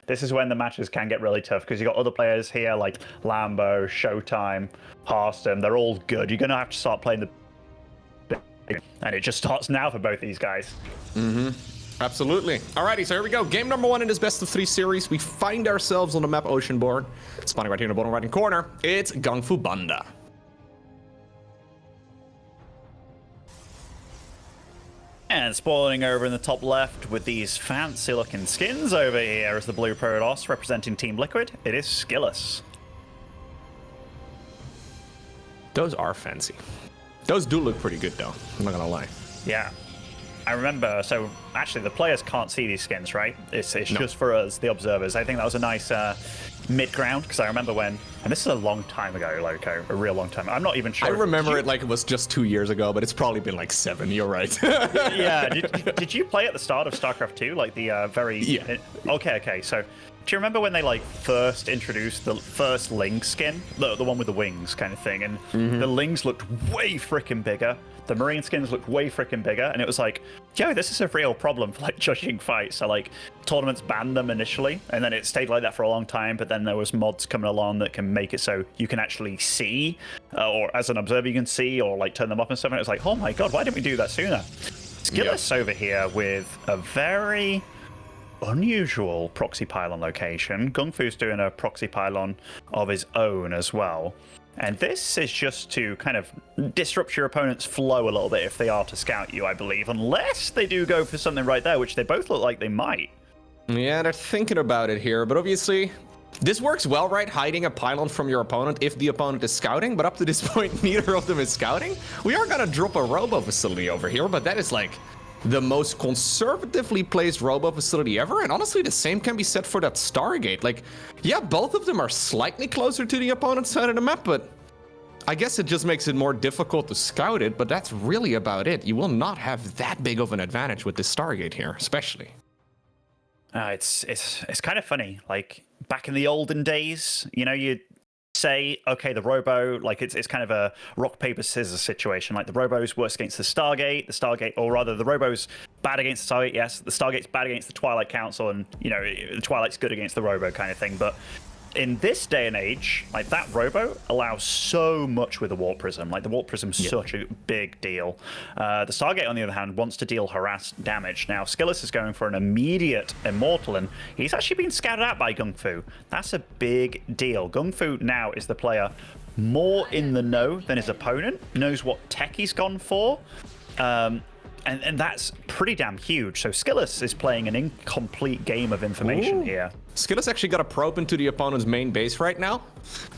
This is when the matches can get really tough because you got other players here like Lambo, Showtime, Hearthstone. They're all good. You're gonna have to start playing the big, and it just starts now for both these guys. Absolutely. Alrighty, so here we go. Game number 1 in this best of 3 series. We find ourselves on the map Oceanborn. Spawning right here in the bottom right-hand corner. It's GunGFuBanDa. And spawning over in the top left with these fancy looking skins over here is the blue Protoss representing Team Liquid. It is SKillous. Those are fancy. Those do look pretty good though, I'm not gonna lie. Yeah. I remember, so actually the players can't see these skins, right? It's just for us, the observers. I think that was a nice mid-ground, because I remember when, and this is a long time ago, like a real long time. I'm not even sure. I remember it like it was just 2 years ago, but it's probably been like 7, you're right. Yeah, did you play at the start of StarCraft 2? Like the very... Yeah. Okay, so do you remember when they like first introduced the first Ling skin? The one with the wings kind of thing, and the Lings looked way freaking bigger. The Marine skins looked way freaking bigger, and it was like, yo, this is a real problem for like judging fights. So like tournaments banned them initially, and then it stayed like that for a long time, but then there was mods coming along that can make it so you can actually see, or as an observer you can see, or like turn them up and stuff, and it was like, oh my god, why didn't we do that sooner? SKillous over here with a very unusual proxy pylon location. GunGFu's doing a proxy pylon of his own as well. And this is just to kind of disrupt your opponent's flow a little bit if they are to scout you, I believe. Unless they do go for something right there, which they both look like they might. Yeah, they're thinking about it here, but obviously this works well, right? Hiding a pylon from your opponent if the opponent is scouting, but up to this point, neither of them is scouting. We are gonna drop a robo facility over here, but that is like the most conservatively placed robo facility ever, and honestly the same can be said for that Stargate. Like, yeah, both of them are slightly closer to the opponent's side of the map, but I guess it just makes it more difficult to scout it, but that's really about it. You will not have that big of an advantage with this Stargate here, especially. It's kind of funny, like back in the olden days, you know, you'd say, okay, the robo, like it's kind of a rock paper scissors situation. Like the robo's worse against the Stargate, or rather the robo's bad against the Stargate. Yes, the Stargate's bad against the Twilight Council, and you know the Twilight's good against the robo kind of thing. But in this day and age, like that robo allows so much with the warp prism. Like the warp prism's such a big deal. The Stargate, on the other hand, wants to deal harass damage. Now, SKillous is going for an immediate immortal, and he's actually been scouted out by GunGFu. That's a big deal. GunGFu now is the player more in the know than his opponent, knows what tech he's gone for. And that's pretty damn huge. So SKillous is playing an incomplete game of information here. SKillous actually got a probe into the opponent's main base right now.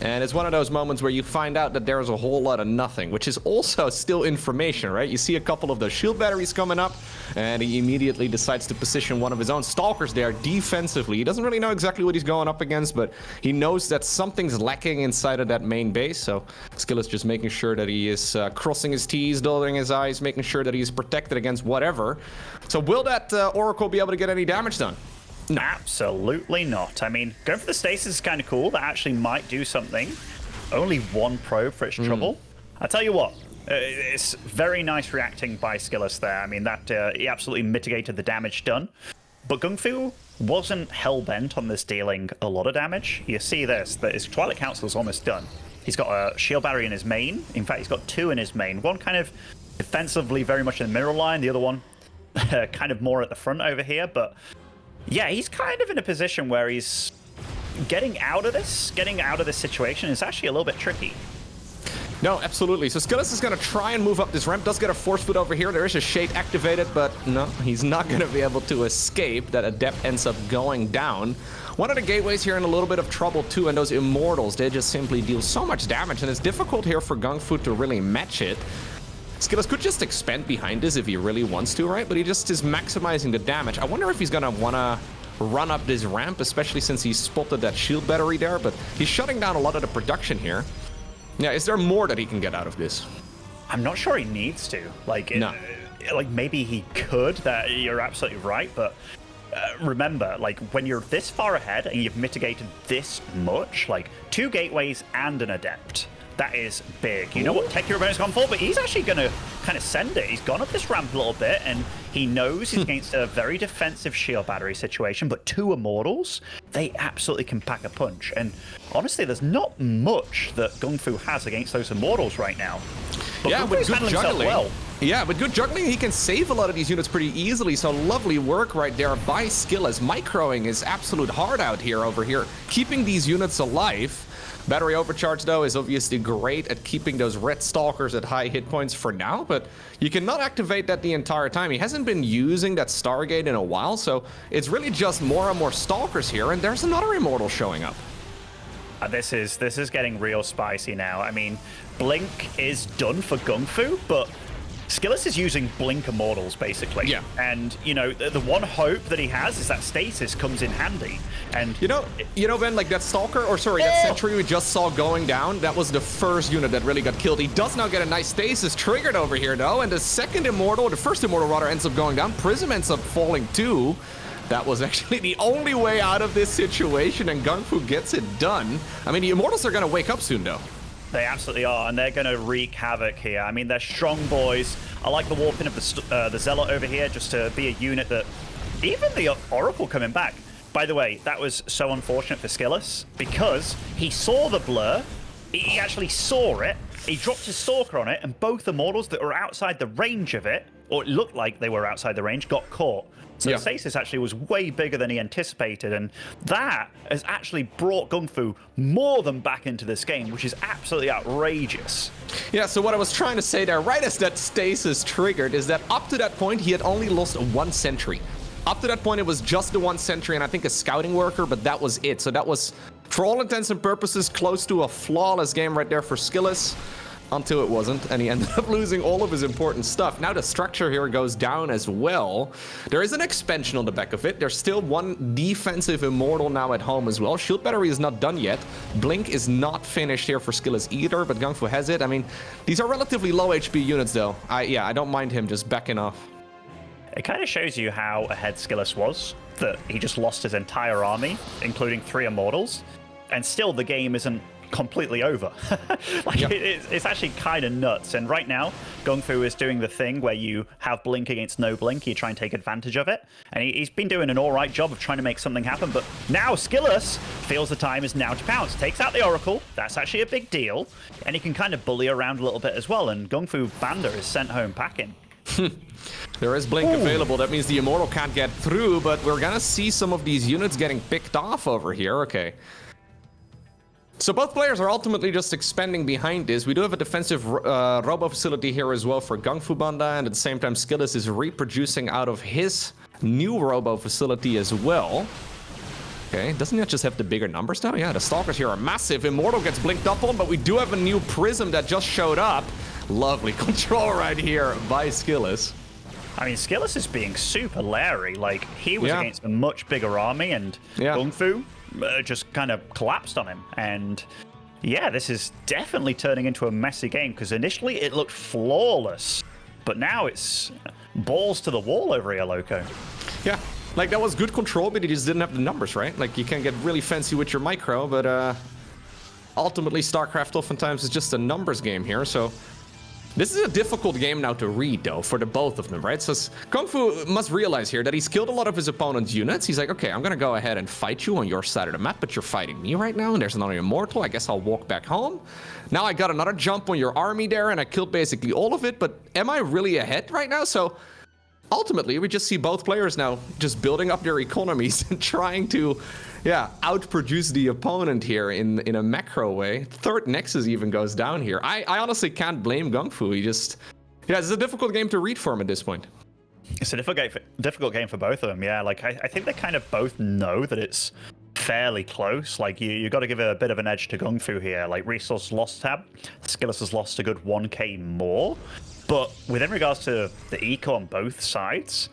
And it's one of those moments where you find out that there's a whole lot of nothing, which is also still information, right? You see a couple of the shield batteries coming up, and he immediately decides to position one of his own stalkers there defensively. He doesn't really know exactly what he's going up against, but he knows that something's lacking inside of that main base. So SKillous just making sure that he is crossing his T's, dotting his I's, making sure that he's protected against whatever. So will that Oracle be able to get any damage done? No. Absolutely not. I mean, going for the stasis is kind of cool. That actually might do something. Only one probe for its trouble. I tell you what, it's very nice reacting by SKillous there. I mean, that he absolutely mitigated the damage done. But GunGFu wasn't hell-bent on this dealing a lot of damage. You see this, that his Twilight Council is almost done. He's got a shield battery in his main. In fact, he's got two in his main. One kind of defensively very much in the middle line. The other one kind of more at the front over here. But yeah, he's kind of in a position where he's getting out of this situation is actually a little bit tricky. No, absolutely. So SKillous is going to try and move up this ramp. Does get a force foot over here. There is a shade activated, but no, he's not going to be able to escape. That adept ends up going down. One of the gateways here in a little bit of trouble too, and those immortals, they just simply deal so much damage, and it's difficult here for GunGFu to really match it. SKillous could just expand behind this if he really wants to, right? But he just is maximizing the damage. I wonder if he's gonna wanna run up this ramp, especially since he spotted that shield battery there, but he's shutting down a lot of the production here. Yeah, is there more that he can get out of this? I'm not sure he needs to. Like, no. Like maybe he could, that you're absolutely right, but remember, like when you're this far ahead and you've mitigated this much, like 2 gateways and an adept, That is big. You know what TechEuroBonus gone for, but he's actually going to kind of send it. He's gone up this ramp a little bit, and he knows he's against a very defensive shield battery situation, but 2 Immortals, they absolutely can pack a punch. And honestly, there's not much that GunGfu has against those Immortals right now. But yeah, with good juggling. Well. Yeah, with good juggling, he can save a lot of these units pretty easily, so lovely work right there by SKillous. Microing is absolute hard out here over here, keeping these units alive. Battery overcharge, though, is obviously great at keeping those red stalkers at high hit points for now, but you cannot activate that the entire time. He hasn't been using that Stargate in a while, so it's really just more and more stalkers here, and there's another Immortal showing up. This is getting real spicy now. I mean, Blink is done for GunGfu, but SKillous is using Blink Immortals, basically. Yeah. And, you know, the one hope that he has is that Stasis comes in handy. And You know, Ben, like that Stalker, or sorry, that Sentry we just saw going down, that was the first unit that really got killed. He does now get a nice Stasis triggered over here, though, and the second Immortal, the first Immortal rather, ends up going down. Prism ends up falling, too. That was actually the only way out of this situation, and GunGfu gets it done. I mean, the Immortals are going to wake up soon, though. They absolutely are, and they're going to wreak havoc here. I mean, they're strong boys. I like the warping of the Zealot over here, just to be a unit that... Even the Oracle coming back. By the way, that was so unfortunate for SKillous, because he saw the blur, he actually saw it, he dropped his Stalker on it, and both the Immortals that were outside the range of it, or it looked like they were outside the range, got caught. So the Stasis actually was way bigger than he anticipated, and that has actually brought GunGfu more than back into this game, which is absolutely outrageous. Yeah, so what I was trying to say there, right as that Stasis triggered, is that up to that point, he had only lost 1 sentry. Up to that point, it was just the 1 sentry and I think a scouting worker, but that was it. So that was, for all intents and purposes, close to a flawless game right there for SKillous. Until it wasn't, and he ended up losing all of his important stuff. Now the structure here goes down as well. There is an expansion on the back of it. There's still 1 defensive Immortal now at home as well. Shield Battery is not done yet. Blink is not finished here for SKillous either, but GunGfu has it. I mean, these are relatively low HP units, though. I don't mind him just backing off. It kind of shows you how ahead SKillous was, that he just lost his entire army, including 3 Immortals, and still the game isn't completely over. It's actually kind of nuts. And right now, GunGfu is doing the thing where you have Blink against no Blink, you try and take advantage of it, and he's been doing an all right job of trying to make something happen. But now SKillous feels the time is now to pounce. Takes out the Oracle. That's actually a big deal, and he can kind of bully around a little bit as well. And GunGFuBanDa is sent home packing. There is Blink available. That means the Immortal can't get through, but we're gonna see some of these units getting picked off over here. Okay. So both players are ultimately just expanding behind this. We do have a defensive robo facility here as well for GunGFuBanDa, and at the same time SKillous is reproducing out of his new robo facility as well. Okay, doesn't it just have the bigger numbers now? Yeah, the Stalkers here are massive. Immortal gets blinked up on, but we do have a new Prism that just showed up. Lovely control right here by SKillous. I mean, SKillous is being super Larry. Like, he was against a much bigger army, and GunGfu just kind of collapsed on him. And yeah, this is definitely turning into a messy game, because initially it looked flawless, but now it's balls to the wall over here, Loco. Yeah, like that was good control, but he just didn't have the numbers, right? Like, you can get really fancy with your micro, but ultimately StarCraft oftentimes is just a numbers game here. So this is a difficult game now to read, though, for the both of them, right? So GunGfu must realize here that he's killed a lot of his opponent's units. He's like, okay, I'm gonna go ahead and fight you on your side of the map, but you're fighting me right now, and there's another Immortal. I guess I'll walk back home. Now I got another jump on your army there, and I killed basically all of it, but am I really ahead right now? So ultimately, we just see both players now just building up their economies and trying to, outproduce the opponent here in a macro way. Third Nexus even goes down here. I honestly can't blame GunGfu. He just, it's a difficult game to read for him at this point. It's a difficult game for both of them, yeah. Like, I think they kind of both know that it's fairly close. Like, you got to give a bit of an edge to GunGfu here. Like, Resource lost tab, SKillous has lost a good 1k more. But within regards to the eco on both sides,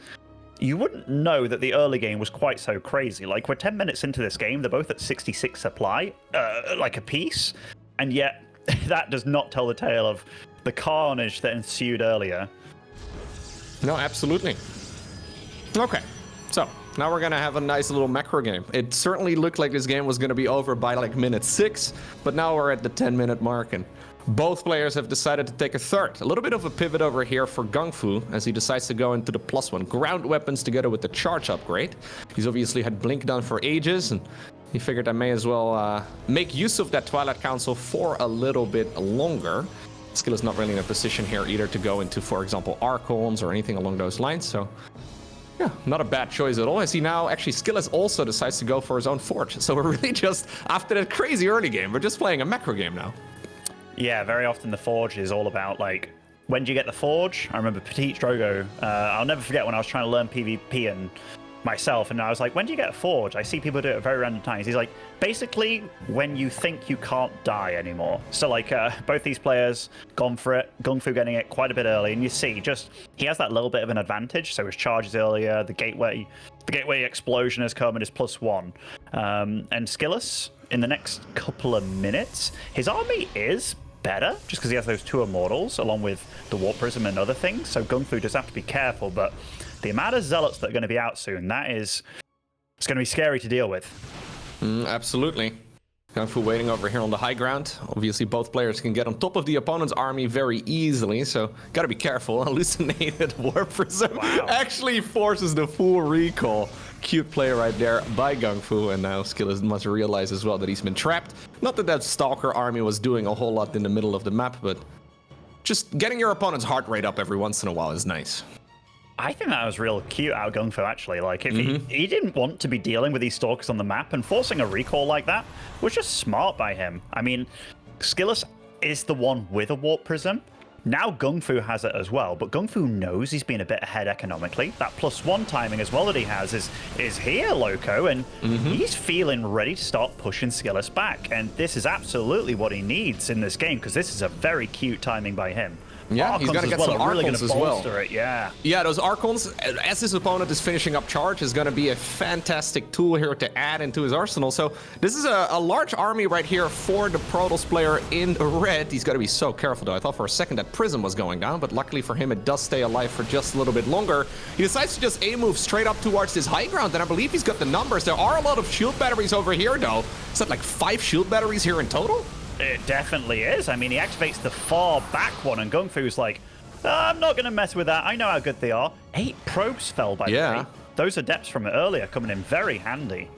you wouldn't know that the early game was quite so crazy. Like, we're 10 minutes into this game, they're both at 66 supply, like a piece, and yet that does not tell the tale of the carnage that ensued earlier. No, absolutely. Okay, so now we're gonna have a nice little macro game. It certainly looked like this game was gonna be over by like minute 6, but now we're at the 10-minute mark, and both players have decided to take a third. A little bit of a pivot over here for GunGfu as he decides to go into the +1 ground weapons together with the charge upgrade. He's obviously had Blink done for ages, and he figured I may as well make use of that Twilight Council for a little bit longer. SKillous not really in a position here either to go into, for example, Archons or anything along those lines, so yeah, not a bad choice at all. As he now, actually, SKillous also decides to go for his own Forge. So we're really just, after that crazy early game, we're just playing a macro game now. Yeah, very often the Forge is all about, like, when do you get the Forge? I remember Petite Drogo, I'll never forget when I was trying to learn PvP and myself, and I was like, when do you get a Forge? I see people do it at very random times. He's like, basically, when you think you can't die anymore. So, like, both these players gone for it, GunGfu getting it quite a bit early, and you see, just, he has that little bit of an advantage, so his charges earlier, the gateway explosion has come and is +1. And SKillous, in the next couple of minutes, his army is better, just because he has those 2 Immortals, along with the Warp Prism and other things, so GunGfu does have to be careful, but the amount of Zealots that are going to be out soon, it's going to be scary to deal with. Absolutely. GunGfu waiting over here on the high ground. Obviously, both players can get on top of the opponent's army very easily, so gotta be careful. Hallucinated Warp Prism actually forces the full recall. Cute play right there by GunGfu, and now SKillous must realize as well that he's been trapped. Not that Stalker army was doing a whole lot in the middle of the map, but just getting your opponent's heart rate up every once in a while is nice. I think that was real cute out of GunGfu, actually. Like, if he didn't want to be dealing with these stalkers on the map, and forcing a recall like that was just smart by him. I mean, SKillous is the one with a Warp Prism. Now GunGfu has it as well, but GunGfu knows he's been a bit ahead economically. That +1 timing as well that he has is here, Loco, and he's feeling ready to start pushing SKillous back. And this is absolutely what he needs in this game, because this is a very cute timing by him. Yeah, Archons he's going to get some really Archons as well. It, yeah, those Archons, as his opponent is finishing up charge, is going to be a fantastic tool here to add into his arsenal. So this is a large army right here for the Protoss player in red. He's got to be so careful, though. I thought for a second that Prism was going down, but luckily for him, it does stay alive for just a little bit longer. He decides to just A-move straight up towards this high ground, and I believe he's got the numbers. There are a lot of shield batteries over here, though. Is that like 5 shield batteries here in total? It definitely is. I mean, he activates the far back one, and GunGfu's like, I'm not going to mess with that. I know how good they are. 8 probes fell, by the way. Those adepts from earlier coming in very handy.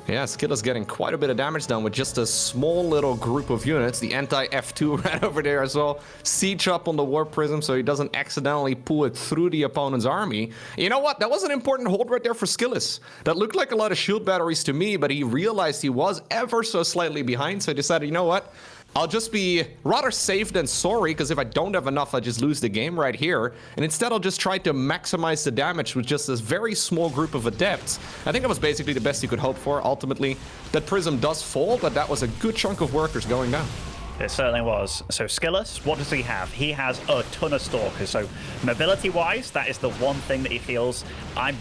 Yeah, SKillous getting quite a bit of damage done with just a small little group of units. The anti-F2 right over there as well. Siege up on the Warp Prism so he doesn't accidentally pull it through the opponent's army. You know what? That was an important hold right there for SKillous. That looked like a lot of shield batteries to me, but he realized he was ever so slightly behind, so he decided, you know what? I'll just be rather safe than sorry, because if I don't have enough, I just lose the game right here. And instead, I'll just try to maximize the damage with just this very small group of adepts. I think that was basically the best you could hope for. Ultimately, that Prism does fall, but that was a good chunk of workers going down. It certainly was. So SKillous, what does he have? He has a ton of Stalkers. So mobility-wise, that is the one thing that he feels I'm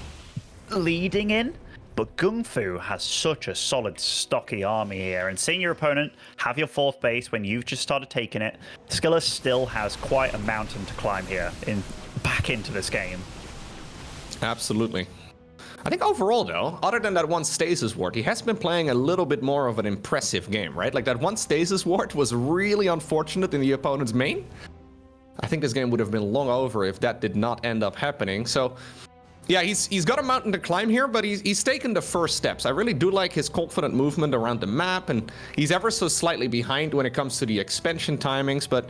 leading in. But GunGfu has such a solid, stocky army here, and seeing your opponent have your 4th base when you've just started taking it, SKillous still has quite a mountain to climb here back into this game. Absolutely. I think overall, though, other than that one Stasis Ward, he has been playing a little bit more of an impressive game, right? Like, that one Stasis Ward was really unfortunate in the opponent's main. I think this game would have been long over if that did not end up happening, so yeah, he's got a mountain to climb here, but he's taken the first steps. I really do like his confident movement around the map, and he's ever so slightly behind when it comes to the expansion timings, but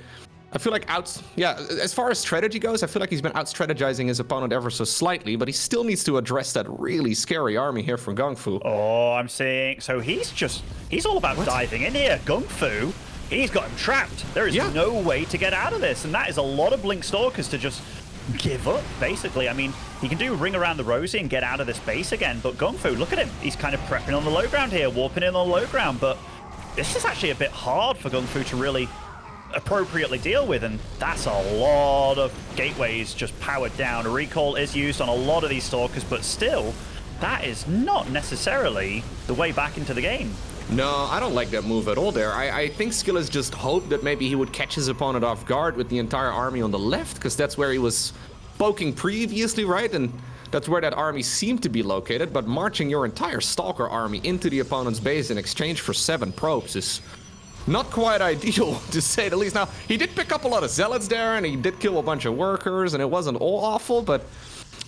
I feel like as far as strategy goes, I feel like he's been out-strategizing his opponent ever so slightly, but he still needs to address that really scary army here from GunGfu. Oh, I'm seeing. So he's all about diving in here. GunGfu, he's got him trapped. There is no way to get out of this, and that is a lot of Blink Stalkers to just give up, basically. I mean, he can do Ring Around the Rosie and get out of this base again, but GunGfu, look at him. He's kind of prepping on the low ground here, warping in on the low ground, but this is actually a bit hard for GunGfu to really appropriately deal with, and that's a lot of gateways just powered down. A recall is used on a lot of these Stalkers, but still, that is not necessarily the way back into the game. No, I don't like that move at all there. I think SKillous just hoped that maybe he would catch his opponent off guard with the entire army on the left, because that's where he was poking previously, right? And that's where that army seemed to be located, but marching your entire Stalker army into the opponent's base in exchange for 7 probes is not quite ideal, to say the least. Now, he did pick up a lot of zealots there, and he did kill a bunch of workers, and it wasn't all awful, but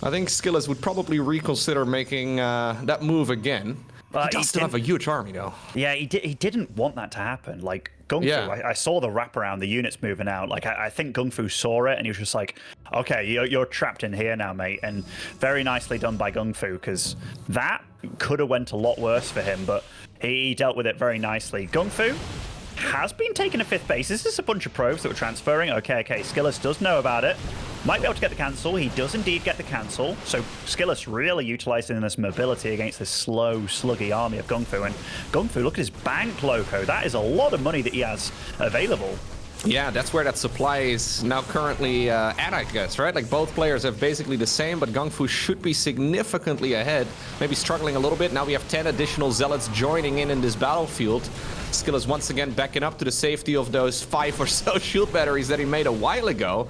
I think SKillous would probably reconsider making that move again. He does still have a huge army, though. Yeah, he didn't want that to happen. Like, GunGFu, I saw the wraparound, the units moving out. Like, I think GunGFu saw it, and he was just like, okay, you're trapped in here now, mate. And very nicely done by GunGFu, because that could have went a lot worse for him, but he dealt with it very nicely. GunGFu has been taking a 5th base. This is a bunch of probes that were transferring. Okay, SKillous does know about it. Might be able to get the cancel. He does indeed get the cancel. So SKillous really utilizing this mobility against this slow, sluggy army of GunGFu. And GunGFu, look at his bank, Loco. That is a lot of money that he has available. Yeah, that's where that supply is now currently at, I guess, right? Like, both players have basically the same, but GunGFu should be significantly ahead. Maybe struggling a little bit. Now we have 10 additional zealots joining in this battlefield. SKillous once again backing up to the safety of those 5 or so shield batteries that he made a while ago.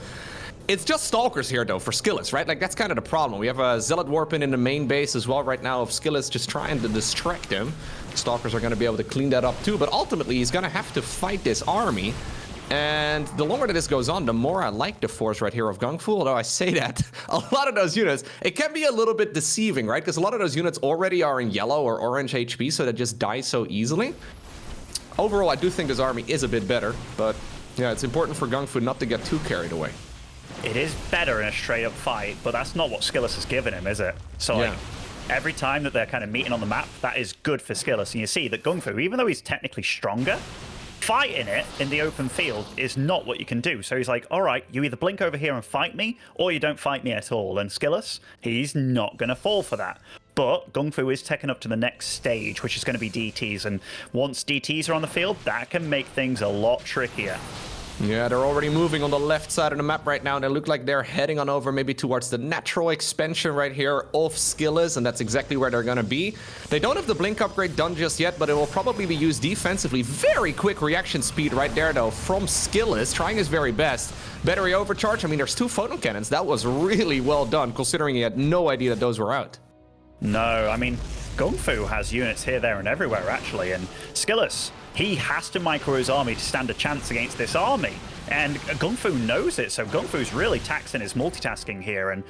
It's just stalkers here, though, for SKillous, right? Like, that's kind of the problem. We have a zealot warping in the main base as well right now of SKillous just trying to distract him. Stalkers are going to be able to clean that up too, but ultimately he's going to have to fight this army. And the longer that this goes on, the more I like the force right here of GunGFu, although I say that, a lot of those units, it can be a little bit deceiving, right? Because a lot of those units already are in yellow or orange HP, so they just die so easily. Overall, I do think this army is a bit better, but yeah, it's important for GunGFu not to get too carried away. It is better in a straight-up fight, but that's not what SKillous has given him, is it? So, like, every time that they're kind of meeting on the map, that is good for SKillous. And you see that GunGFu, even though he's technically stronger, fighting it in the open field is not what you can do. So he's like, all right, you either blink over here and fight me, or you don't fight me at all. And SKillous, he's not going to fall for that. But GunGFu is taken up to the next stage, which is going to be DTs. And once DTs are on the field, that can make things a lot trickier. Yeah, they're already moving on the left side of the map right now, and they look like they're heading on over maybe towards the natural expansion right here of SKillous, and that's exactly where they're going to be. They don't have the blink upgrade done just yet, but it will probably be used defensively. Very quick reaction speed right there, though, from SKillous, trying his very best. Battery overcharge, I mean, there's 2 photon cannons. That was really well done, considering he had no idea that those were out. No, I mean, GunGFu has units here, there, and everywhere, actually, and SKillous, he has to micro his army to stand a chance against this army. And GunGFu knows it, so GunGFu's really taxing his multitasking here. And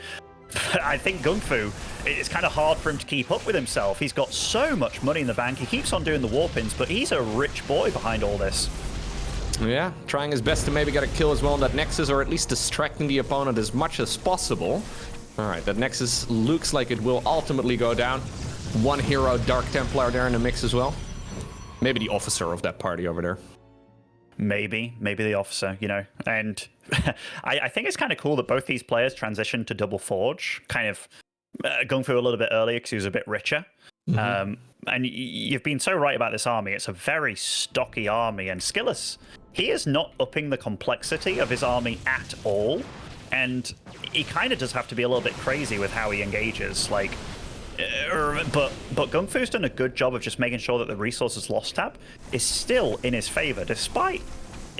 I think GunGFu, it's kind of hard for him to keep up with himself. He's got so much money in the bank. He keeps on doing the warp-ins, but he's a rich boy behind all this. Yeah, trying his best to maybe get a kill as well on that Nexus, or at least distracting the opponent as much as possible. All right, that Nexus looks like it will ultimately go down. 1 hero Dark Templar there in the mix as well. Maybe the officer of that party over there. Maybe the officer, you know. And I think it's kind of cool that both these players transitioned to Double Forge, kind of GunGFu a little bit earlier because he was a bit richer. Mm-hmm. And you've been so right about this army. It's a very stocky army, and SKillous, he is not upping the complexity of his army at all. And he kind of does have to be a little bit crazy with how he engages, like. But GunGFu's done a good job of just making sure that the resources lost tab is still in his favor, despite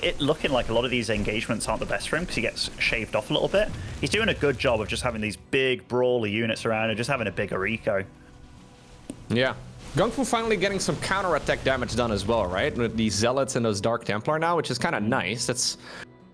it looking like a lot of these engagements aren't the best for him because he gets shaved off a little bit. He's doing a good job of just having these big brawly units around and just having a bigger eco. Yeah. GunGFu finally getting some counter-attack damage done as well, right? With these Zealots and those Dark Templar now, which is kind of nice. That's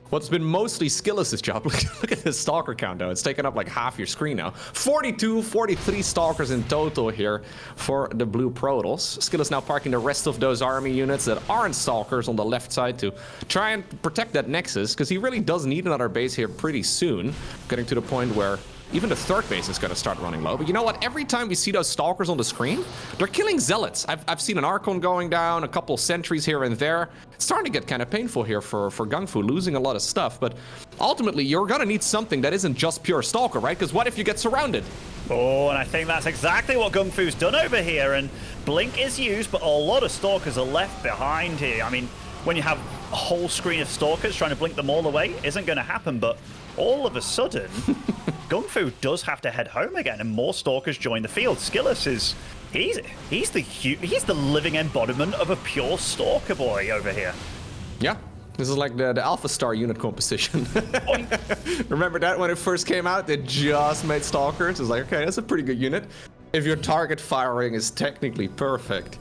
what's been mostly SKillous' job. Look at this Stalker count, though. It's taken up like half your screen now. 42, 43 Stalkers in total here for the Blue Protoss. SKillous now parking the rest of those army units that aren't Stalkers on the left side to try and protect that Nexus, because he really does need another base here pretty soon. Getting to the point where even the 3rd base is going to start running low. But you know what? Every time we see those Stalkers on the screen, they're killing Zealots. I've seen an Archon going down, a couple sentries here and there. It's starting to get kind of painful here for GunGFu, losing a lot of stuff. But ultimately, you're going to need something that isn't just pure Stalker, right? Because what if you get surrounded? Oh, and I think that's exactly what GunGFu's done over here. And Blink is used, but a lot of Stalkers are left behind here. I mean, when you have a whole screen of Stalkers trying to blink them all away, isn't going to happen. But all of a sudden, GunGFu does have to head home again, and more Stalkers join the field. SKillous is he's the living embodiment of a pure Stalker boy over here. Yeah, this is like the Alpha Star unit composition. Remember that when it first came out? They just made Stalkers. It's like, okay, that's a pretty good unit if your target firing is technically perfect.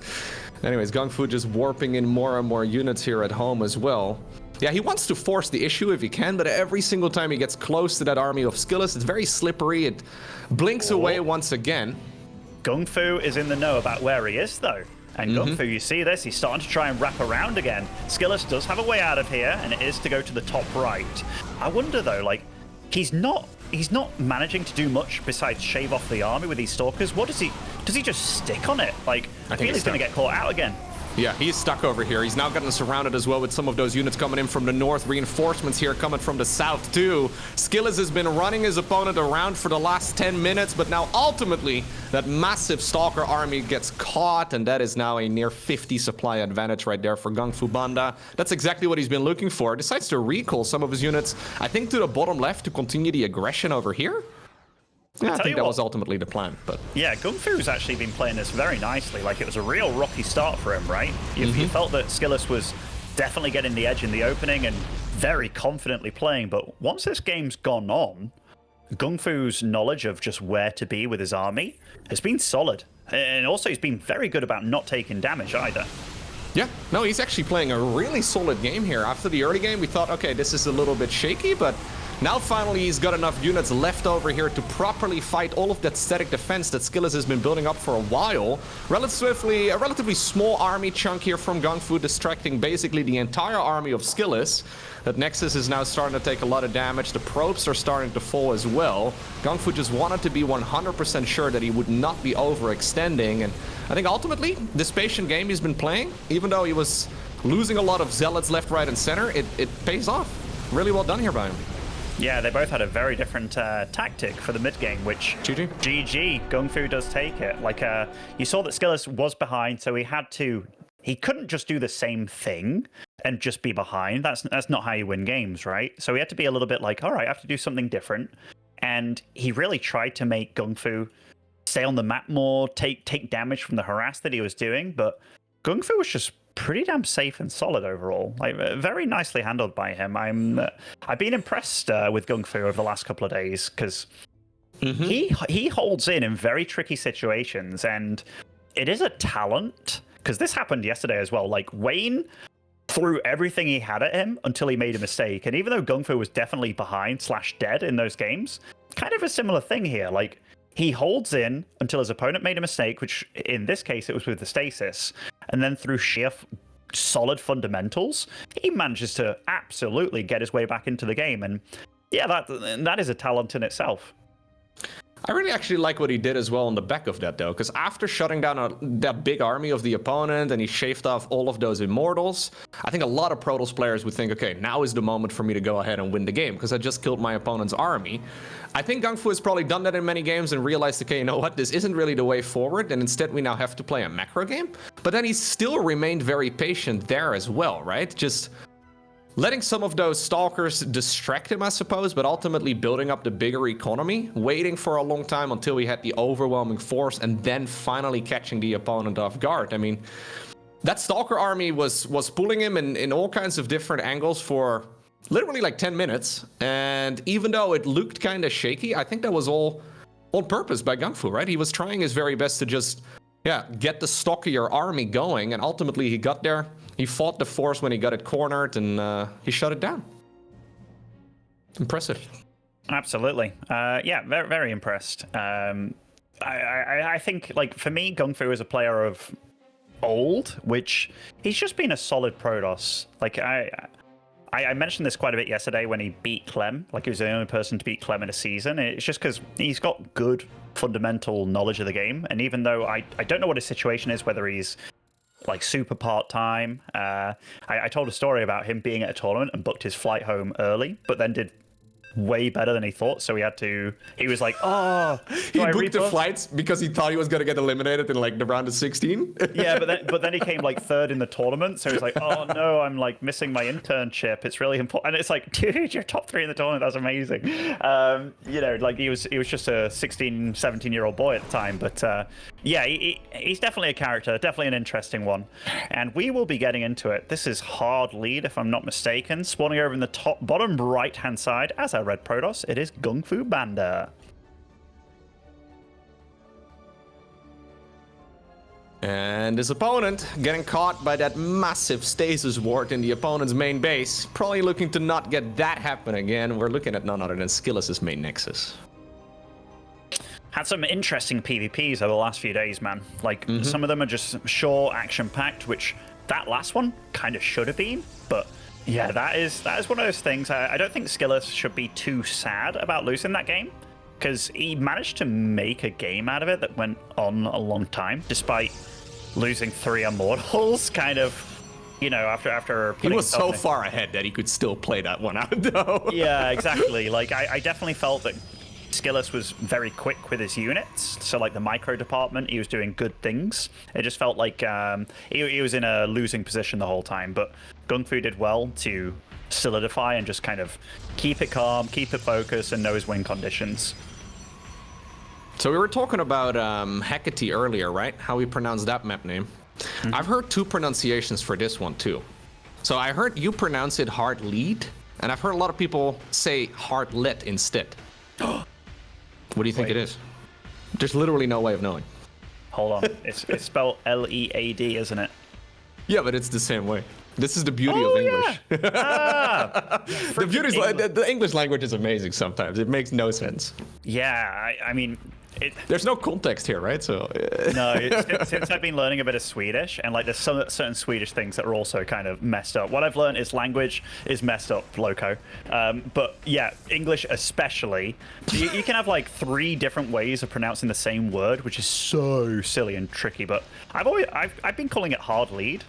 Anyways, GungFu just warping in more and more units here at home as well. Yeah, he wants to force the issue if he can, but every single time he gets close to that army of SKillous, it's very slippery. It blinks away once again. GungFu is in the know about where he is, though. And GungFu, you see this, he's starting to try and wrap around again. SKillous does have a way out of here, and it is to go to the top right. I wonder, though, like, he's not managing to do much besides shave off the army with these stalkers. What does he just stick on it? Like, I feel he's going to get caught out again. Yeah, he's stuck over here. He's now gotten surrounded as well with some of those units coming in from the north. Reinforcements here coming from the south too. SKillous has been running his opponent around for the last 10 minutes, but now ultimately that massive Stalker army gets caught, and that is now a near 50 supply advantage right there for GunGFuBanDa. That's exactly what he's been looking for. Decides to recall some of his units, I think, to the bottom left to continue the aggression over here. Yeah, I think that was ultimately the plan, but... Yeah, GungFu's actually been playing this very nicely. Like, it was a real rocky start for him, right? You felt that SKillous was definitely getting the edge in the opening and very confidently playing, but once this game's gone on, GungFu's knowledge of just where to be with his army has been solid. And also, he's been very good about not taking damage either. Yeah, no, he's actually playing a really solid game here. After the early game, we thought, okay, this is a little bit shaky, but now finally he's got enough units left over here to properly fight all of that static defense that SKillous has been building up for a while. A relatively small army chunk here from GungFu, distracting basically the entire army of SKillous. That Nexus is now starting to take a lot of damage. The probes are starting to fall as well. GungFu just wanted to be 100% sure that he would not be overextending, and I think ultimately this patient game he's been playing, even though he was losing a lot of zealots left, right, and center, it pays off. Really well done here by him. Yeah, they both had a very different tactic for the mid game, which GG, GungFu does take it. Like, you saw that SKillous was behind, so he couldn't just do the same thing and just be behind. That's not how you win games, right? So he had to be a little bit like, all right, I have to do something different. And he really tried to make GungFu stay on the map more, take damage from the harass that he was doing, but GungFu was just pretty damn safe and solid overall. Like, very nicely handled by him. I've been impressed with GungFu over the last couple of days, because he holds in very tricky situations, and it is a talent, because this happened yesterday as well. Like, Wayne threw everything he had at him until he made a mistake, and even though GungFu was definitely behind / dead in those games, kind of a similar thing here. Like, he holds in until his opponent made a mistake, which in this case it was with the stasis, and then through sheer solid fundamentals, he manages to absolutely get his way back into the game. And yeah, that is a talent in itself. I really actually like what he did as well on the back of that, though, because after shutting down that big army of the opponent and he shaved off all of those immortals, I think a lot of Protoss players would think, okay, now is the moment for me to go ahead and win the game, because I just killed my opponent's army. I think GungFu has probably done that in many games and realized, okay, you know what, this isn't really the way forward, and instead we now have to play a macro game. But then he still remained very patient there as well, right? Just letting some of those stalkers distract him, I suppose, but ultimately building up the bigger economy, waiting for a long time until he had the overwhelming force, and then finally catching the opponent off guard. I mean, that stalker army was pulling him in all kinds of different angles for literally like 10 minutes, and even though it looked kind of shaky, I think that was all on purpose by GungFu, right? He was trying his very best to just, yeah, get the stockier army going, and ultimately he got there. He fought the force when he got it cornered, and he shut it down. Impressive. Absolutely. Yeah, very, very impressed. I think, like, for me, GungFu is a player of old, which he's just been a solid Protoss. Like, I mentioned this quite a bit yesterday when he beat Clem. Like, he was the only person to beat Clem in a season. It's just because he's got good fundamental knowledge of the game. And even though I don't know what his situation is, whether he's like super part-time. I told a story about him being at a tournament and booked his flight home early, but then did way better than he thought, so he was like, oh, he booked the flights because he thought he was going to get eliminated in like the round of 16. Yeah, but then he came like third in the tournament, so he's like, oh no, I'm like missing my internship, it's really important. And it's like, dude, you're top 3 in the tournament, that's amazing. You know, like he was just a 16, 17-year-old boy at the time, but yeah, he's definitely a character, definitely an interesting one, and we will be getting into it. This is hard lead, if I'm not mistaken, spawning over in the bottom right hand side as our red Protoss. It is GunGFuBanDa. And his opponent getting caught by that massive stasis ward in the opponent's main base. Probably looking to not get that happen again. We're looking at none other than SKillous' main nexus. Had some interesting PvPs over the last few days, man. Like, some of them are just short, action-packed, which that last one kind of should have been. But yeah, that is one of those things. I don't think SKillous should be too sad about losing that game, because he managed to make a game out of it that went on a long time, despite losing 3 Immortals, kind of, you know, after he was so far ahead that he could still play that one out, though. Yeah, exactly. Like, I definitely felt that SKillous was very quick with his units. So, like, the micro department, he was doing good things. It just felt like he was in a losing position the whole time. But GunGFu did well to solidify and just kind of keep it calm, keep it focused, and know his win conditions. So we were talking about Hecate earlier, right? How we pronounce that map name. I've heard 2 pronunciations for this one, too. So I heard you pronounce it hard lead, and I've heard a lot of people say hard lit instead. What do you think it is? There's literally no way of knowing. Hold on. It's spelled L-E-A-D, isn't it? Yeah, but it's the same way. This is the beauty of English. Yeah. The beauty is the English language is amazing sometimes. It makes no sense. Yeah, I mean... There's no context here, right? So no, since I've been learning a bit of Swedish, and like there's some certain Swedish things that are also kind of messed up. What I've learned is language is messed up, loco. But yeah, English especially. You can have like 3 different ways of pronouncing the same word, which is so silly and tricky. But I've been calling it hard lead.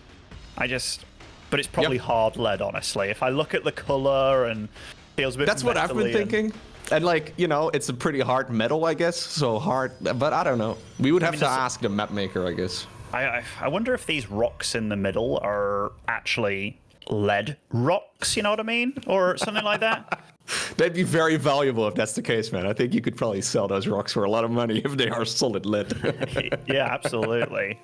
But it's probably hard lead, honestly. If I look at the color and feels a bit. That's what I've been thinking. And like, you know, it's a pretty hard metal, I guess. So hard, but I don't know. We would have to ask the map maker, I guess. I wonder if these rocks in the middle are actually lead rocks, you know what I mean? Or something like that. That'd be very valuable if that's the case, man. I think you could probably sell those rocks for a lot of money if they are solid lead. Yeah, absolutely.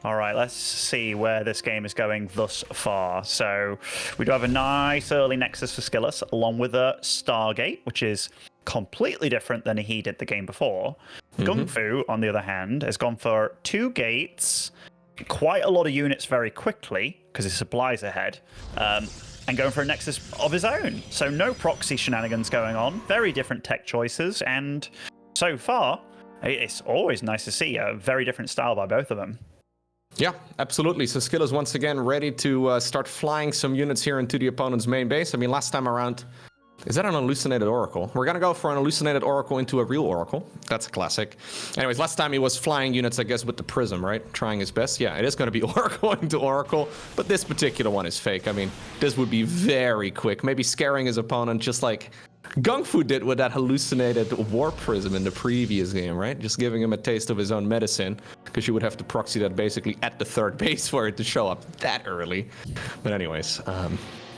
All right, let's see where this game is going thus far. So we do have a nice early nexus for SKillous, along with a Stargate, which is completely different than he did the game before. GunGFu, on the other hand, has gone for 2 gates, quite a lot of units very quickly, because his supply's ahead. And going for a nexus of his own. So no proxy shenanigans going on, very different tech choices, and so far, it's always nice to see a very different style by both of them. Yeah, absolutely. So SKillous once again ready to start flying some units here into the opponent's main base. I mean, last time around, is that an hallucinated oracle? We're gonna go for an hallucinated oracle into a real oracle. That's a classic. Anyways, last time he was flying units, I guess, with the prism, right? Trying his best. Yeah, it is gonna be oracle into oracle, but this particular one is fake. I mean, this would be very quick. Maybe scaring his opponent just like GunGFu did with that hallucinated war prism in the previous game, right? Just giving him a taste of his own medicine, because you would have to proxy that basically at the 3rd base for it to show up that early. But anyways,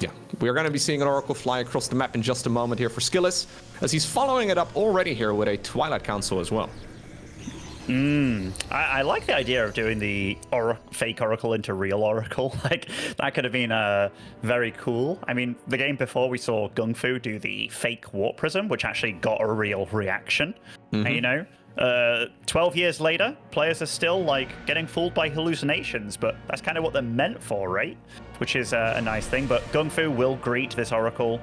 yeah, we're going to be seeing an Oracle fly across the map in just a moment here for SKillous, as he's following it up already here with a Twilight Council as well. I like the idea of doing the fake Oracle into real Oracle. Like, that could have been very cool. I mean, the game before we saw GunGFu do the fake Warp Prism, which actually got a real reaction. And, you know, 12 years later, players are still like getting fooled by hallucinations, but that's kind of what they're meant for, right? Which is a nice thing. But GunGFu will greet this Oracle,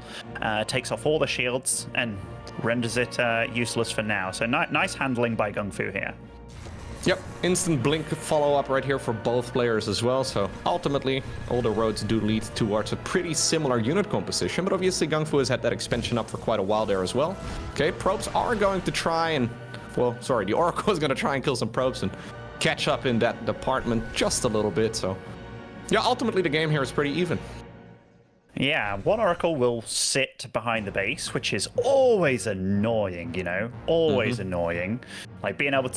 takes off all the shields, and renders it useless for now. So nice handling by GunGFu here. Yep, instant blink follow-up right here for both players as well. So ultimately, all the roads do lead towards a pretty similar unit composition, but obviously GunGFu has had that expansion up for quite a while there as well. Okay, probes are going to try and, well, sorry, the Oracle is going to try and kill some probes and catch up in that department just a little bit. So yeah, ultimately the game here is pretty even. Yeah, one Oracle will sit behind the base, which is always annoying, you know? Always annoying. Like, being able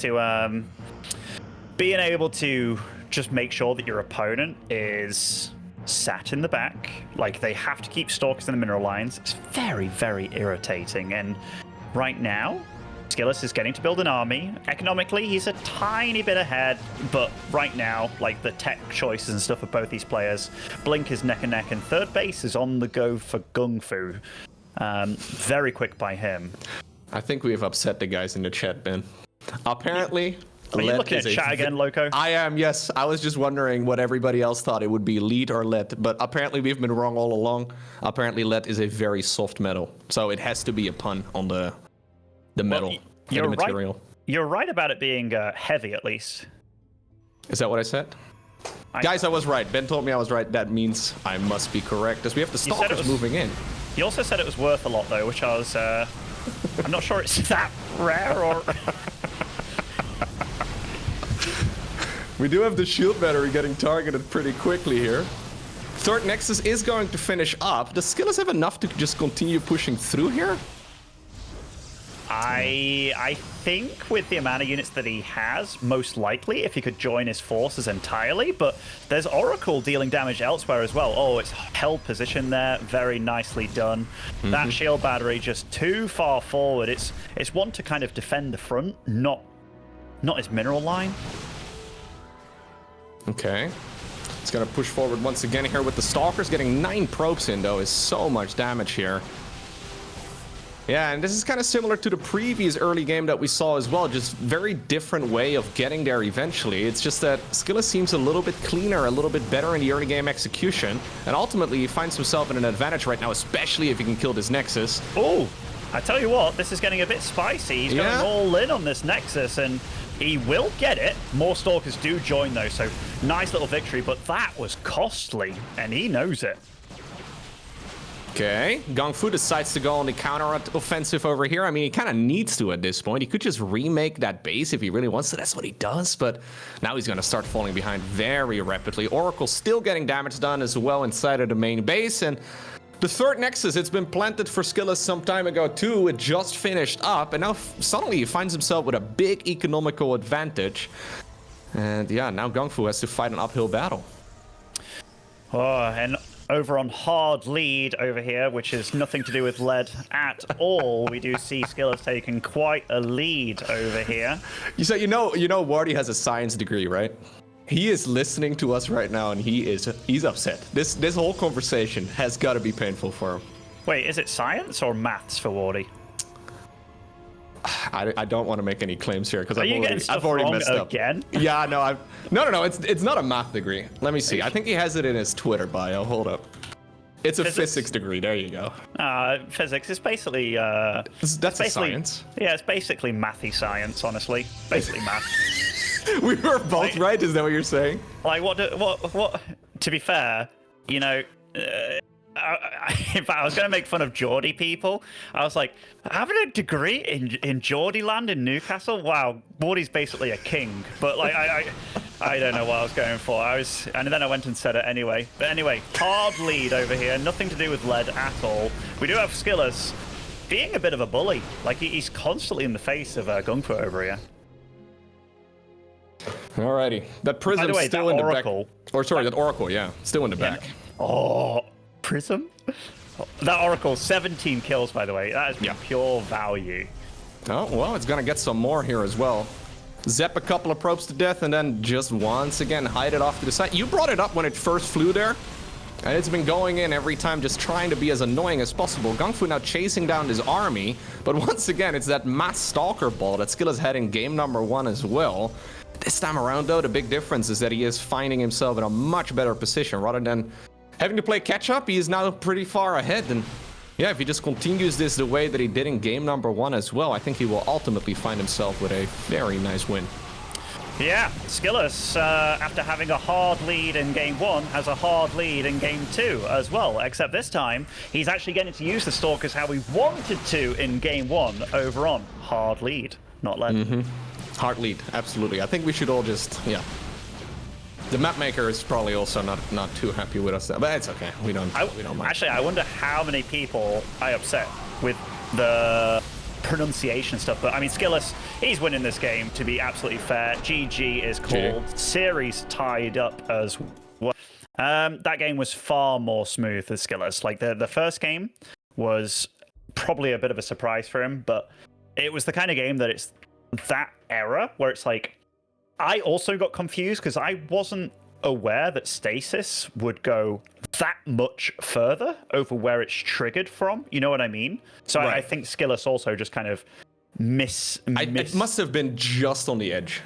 to just make sure that your opponent is sat in the back. Like, they have to keep stalkers in the mineral lines. It's very, very irritating. And right now, SKillous is getting to build an army. Economically, he's a tiny bit ahead, but right now, like, the tech choices and stuff of both these players, Blink is neck and neck, and 3rd base is on the go for GunGFu. Very quick by him. I think we've upset the guys in the chat, Ben. Apparently, Are you looking at chat again, Loco? I am, yes. I was just wondering what everybody else thought it would be, lead or let. But apparently we've been wrong all along. Apparently let is a very soft metal. So it has to be a pun on the metal, you're the material. Right. You're right about it being heavy, at least. Is that what I said? Guys, I was right. Ben told me I was right. That means I must be correct, as we have the stalkers moving in. You also said it was worth a lot, though, which I was... I'm not sure it's that rare, or... We do have the shield battery getting targeted pretty quickly here. Third Nexus is going to finish up. Does SKillous have enough to just continue pushing through here? I think with the amount of units that he has, most likely, if he could join his forces entirely, but there's Oracle dealing damage elsewhere as well. Oh, it's held position there, very nicely done. That shield battery just too far forward. It's one to kind of defend the front, not his mineral line. Okay. It's going to push forward once again here with the Stalkers. Getting 9 probes in, though, is so much damage here. Yeah, and this is kind of similar to the previous early game that we saw as well. Just very different way of getting there eventually. It's just that SKillous seems a little bit cleaner, a little bit better in the early game execution. And ultimately, he finds himself in an advantage right now, especially if he can kill this Nexus. Oh, I tell you what, this is getting a bit spicy. He's going all in on this Nexus, and he will get it. More Stalkers do join, though, so nice little victory, but that was costly, and he knows it. Okay, GunGFu decides to go on the counter-offensive over here. I mean, he kind of needs to at this point. He could just remake that base if he really wants to. That's what he does, but now he's going to start falling behind very rapidly. Oracle still getting damage done as well inside of the main base, and the third Nexus, it's been planted for SKillous some time ago too. It just finished up, and now suddenly he finds himself with a big economical advantage. And yeah, now GunGFu has to fight an uphill battle. Oh, and over on hard lead over here, which is nothing to do with lead at all, we do see SKillous taking quite a lead over here. So you know Wardy has a science degree, right? He is listening to us right now, and he's upset. This whole conversation has got to be painful for him. Wait, is it science or maths for Wardy? I don't want to make any claims here because I've already messed up again. Yeah, no, no. It's not a math degree. Let me see. I think he has it in his Twitter bio. Hold up. It's a physics degree. There you go. Physics is basically that's basically science. Yeah, it's basically mathy science. Honestly, basically math. We were both right. Is that what you're saying? Like what? To be fair, you know. In fact, I was going to make fun of Geordie people. I was like, having a degree in Geordie land in Newcastle? Wow, Wardy's basically a king. But like, I don't know what I was going for. And then I went and said it anyway. But anyway, hard lead over here. Nothing to do with lead at all. We do have SKillous being a bit of a bully. Like he's constantly in the face of GunGFu over here. Alrighty, that Prism's still in the back. Or sorry, that Oracle, yeah, still in the back. Oh. Prism? That Oracle, 17 kills, by the way. That is pure value. Oh, well, it's going to get some more here as well. Zap a couple of probes to death and then just once again hide it off to the side. You brought it up when it first flew there, and it's been going in every time just trying to be as annoying as possible. GunGFu now chasing down his army, but once again, it's that mass stalker ball that SKillous had in game number 1 as well. This time around, though, the big difference is that he is finding himself in a much better position rather than having to play catch-up. He is now pretty far ahead, and yeah, if he just continues this the way that he did in game number 1 as well, I think he will ultimately find himself with a very nice win. Yeah, SKillous, after having a hard lead in game 1, has a hard lead in game 2 as well, except this time, he's actually getting to use the Stalkers how he wanted to in game 1 over on hard lead, not lead. Hard lead, absolutely. I think we should all just, The map maker is probably also not too happy with us, but it's okay. We don't mind. Actually, I wonder how many people I upset with the pronunciation stuff. But I mean, SKillous, he's winning this game. To be absolutely fair, GG is called. Series tied up as well. That game was far more smooth than SKillous. Like the first game was probably a bit of a surprise for him, but it was the kind of game that it's that era where it's like. I also got confused because I wasn't aware that stasis would go that much further over where it's triggered from. You know what I mean? So I think SKillous also just kind of It must have been just on the edge.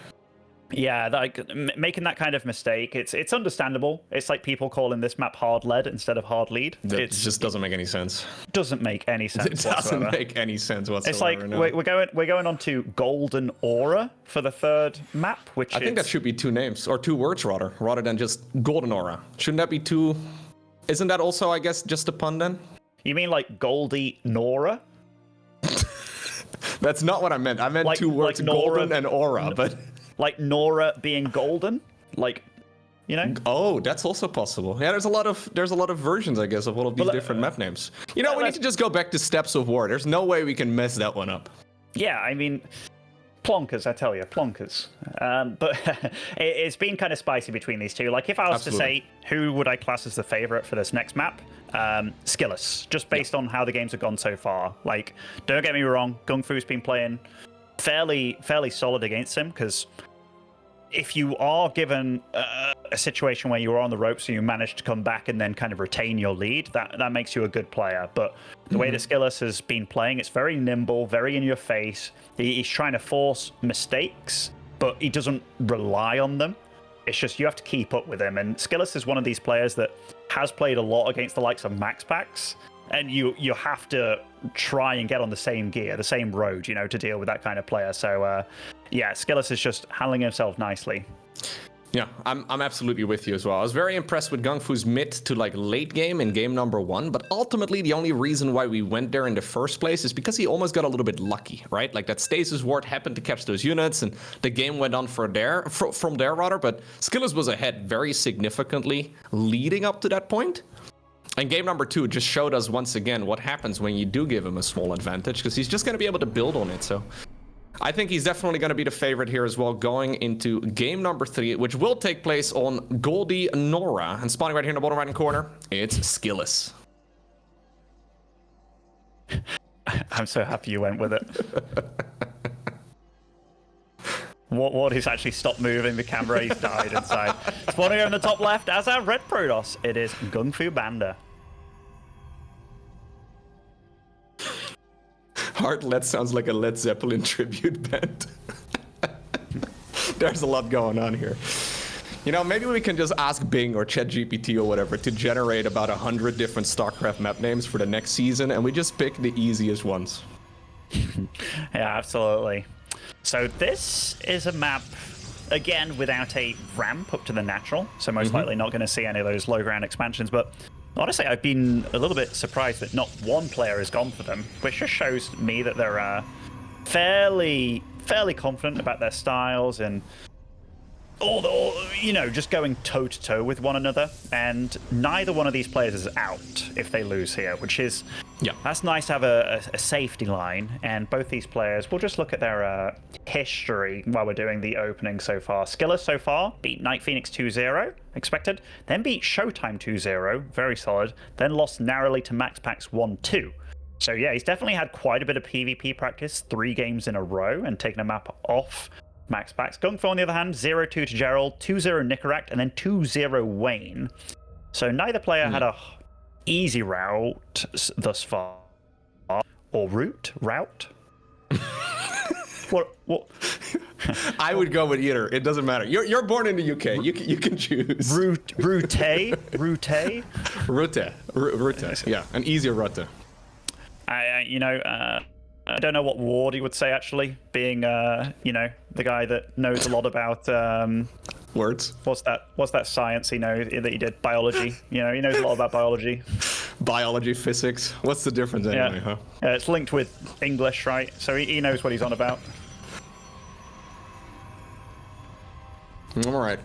Yeah, like making that kind of mistake, it's understandable. It's like people calling this map hard lead instead of hard lead. It just doesn't make any sense. Doesn't make any sense. It doesn't whatsoever. make any sense whatsoever. It's like no. we're going on to Golden Aura for the third map, which I think that should be two names or two words rather than just Golden Aura. Shouldn't that be two? Isn't that also, I guess, just a pun then? You mean like Goldie Nora? That's not what I meant. I meant like, two words, like Nora, Golden and Aura, but like Nora being golden, like, you know. Oh, that's also possible. Yeah, there's a lot of versions, I guess, of all of these different map names. You know, we need to just go back to Steps of War. There's no way we can mess that one up. Yeah, I mean, plonkers, I tell you, plonkers. But it's been kind of spicy between these two. Like, if I was to say who would I class as the favorite for this next map, SKillous, just based on how the games have gone so far. Like, don't get me wrong, GunGFu's been playing fairly solid against him, because if you are given a situation where you are on the ropes and you manage to come back and then kind of retain your lead, that makes you a good player. But the way that SKillous has been playing, it's very nimble, very in your face. He's trying to force mistakes, but he doesn't rely on them. It's just you have to keep up with him. And SKillous is one of these players that has played a lot against the likes of MaxPax. And you have to try and get on the same gear, the same road, you know, to deal with that kind of player. So, yeah, SKillous is just handling himself nicely. Yeah, I'm absolutely with you as well. I was very impressed with GunGFu's mid to like late game in game number 1, but ultimately the only reason why we went there in the first place is because he almost got a little bit lucky, right? Like that stasis ward happened to catch those units and the game went on from there, but SKillous was ahead very significantly leading up to that point. And game number 2 just showed us once again what happens when you do give him a small advantage, because he's just going to be able to build on it. So I think he's definitely going to be the favorite here as well, going into game number 3, which will take place on Goldie Nora. And spawning right here in the bottom right-hand corner, it's SKillous. I'm so happy you went with it. What he's actually stopped moving the camera, he's died inside. Spawning over in the top left as our red Protoss, it is GunGFuBanDa. Heartlet sounds like a Led Zeppelin tribute band. There's a lot going on here. You know, maybe we can just ask Bing or ChatGPT or whatever to generate about 100 different StarCraft map names for the next season, and we just pick the easiest ones. Yeah, absolutely. So this is a map, again, without a ramp up to the natural, so most likely not going to see any of those low ground expansions, but honestly, I've been a little bit surprised that not one player has gone for them, which just shows me that they're fairly confident about their styles and you know, just going toe-to-toe with one another, and neither one of these players is out if they lose here, which is, that's nice to have a safety line. And both these players, we'll just look at their history while we're doing the opening so far. SKillous so far beat Night Phoenix 2-0, expected, then beat Showtime 2-0, very solid, then lost narrowly to MaxPax 1-2. So yeah, he's definitely had quite a bit of PvP practice, 3 games in a row, and taken a map off MaxPax. GunGFu, on the other hand, 0-2 to Gerald, 2-0 Nicaract, and then 2-0 Wayne. So neither player had a easy route thus far. Or route? What? I would go with either. It doesn't matter. You're born in the UK. You can choose. Route. Yeah, an easier route. I don't know what Wardy would say, actually, being, you know, the guy that knows a lot about... words? What's that science he knows that he did? Biology. You know, he knows a lot about biology. Biology, physics. What's the difference anyway, huh? Yeah, it's linked with English, right? So he knows what he's on about. All right.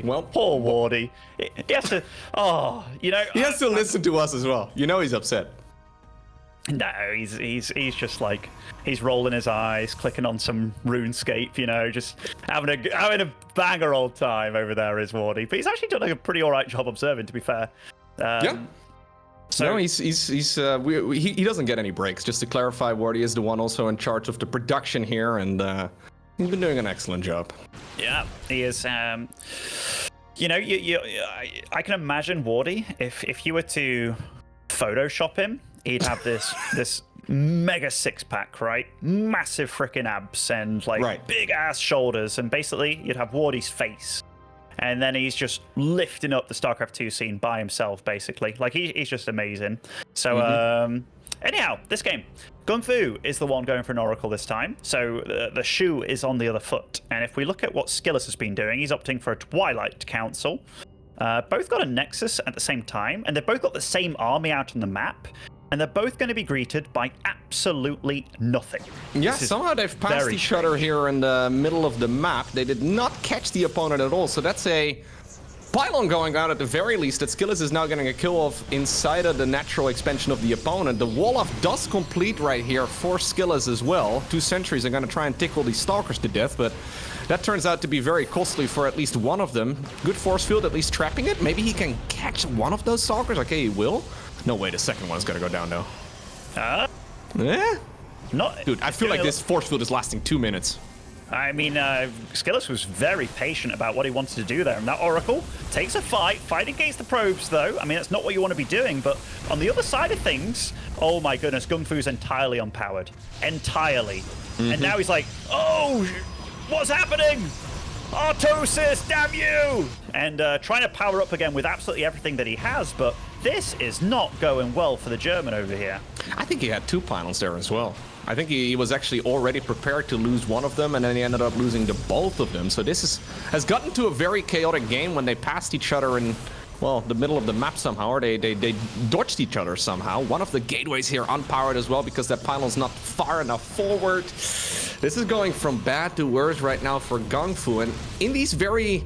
Well, poor Wardy. He has to... Oh, you know... He has to listen to us as well. You know he's upset. No, he's just like, he's rolling his eyes, clicking on some RuneScape, you know, just having a banger old time over there is Wardy. But he's actually done a pretty all right job observing, to be fair. Yeah. So no, he doesn't get any breaks. Just to clarify, Wardy is the one also in charge of the production here, and he's been doing an excellent job. Yeah, he is. You know, I can imagine Wardy if you were to Photoshop him. He'd have this mega six-pack, right? Massive freaking abs and like big ass shoulders, and basically you'd have Wardy's face, and then he's just lifting up the StarCraft 2 scene by himself, basically. Like he's just amazing. So anyhow, this game, GunGFu is the one going for an Oracle this time, so the shoe is on the other foot. And if we look at what SKillous has been doing, he's opting for a Twilight Council. Both got a Nexus at the same time, and they've both got the same army out on the map. And they're both going to be greeted by absolutely nothing. Yeah, somehow they've passed each other here in the middle of the map. They did not catch the opponent at all, so that's a pylon going out at the very least that SKillous is now getting a kill of inside of the natural expansion of the opponent. The wall-off does complete right here for SKillous as well. 2 sentries are going to try and tickle these Stalkers to death, but that turns out to be very costly for at least one of them. Good force field, at least trapping it. Maybe he can catch one of those Stalkers. Okay, he will. No way, the second one's gonna go down though. Dude, I feel like this force field is lasting 2 minutes. I mean, SKillous was very patient about what he wanted to do there, and that Oracle takes a fight against the probes, though. I mean, that's not what you want to be doing, but on the other side of things, oh my goodness, GunGFu's entirely unpowered. Entirely. And now he's like, oh, what's happening? Autosis, damn you! And trying to power up again with absolutely everything that he has, but this is not going well for the German over here. I think he had 2 pylons there as well. I think he was actually already prepared to lose one of them, and then he ended up losing the both of them. So this has gotten to a very chaotic game when they passed each other in, well, the middle of the map somehow, or they dodged each other somehow. One of the gateways here unpowered as well because that pylon's not far enough forward. This is going from bad to worse right now for GunGFu, and in these very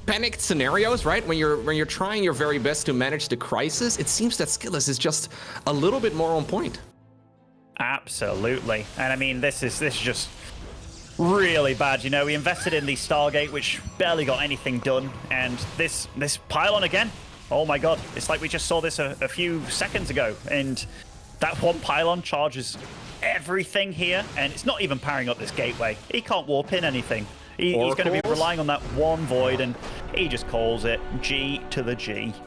panicked scenarios, right, when you're trying your very best to manage the crisis, it seems that SKillous is just a little bit more on point. Absolutely. And I mean, this is just really bad. You know, we invested in the Stargate, which barely got anything done, and this pylon again. Oh my god, it's like we just saw this a few seconds ago, and that one pylon charges everything here, and it's not even powering up this gateway. He can't warp in anything. He's going to be relying on that one void, and he just calls it G to the G.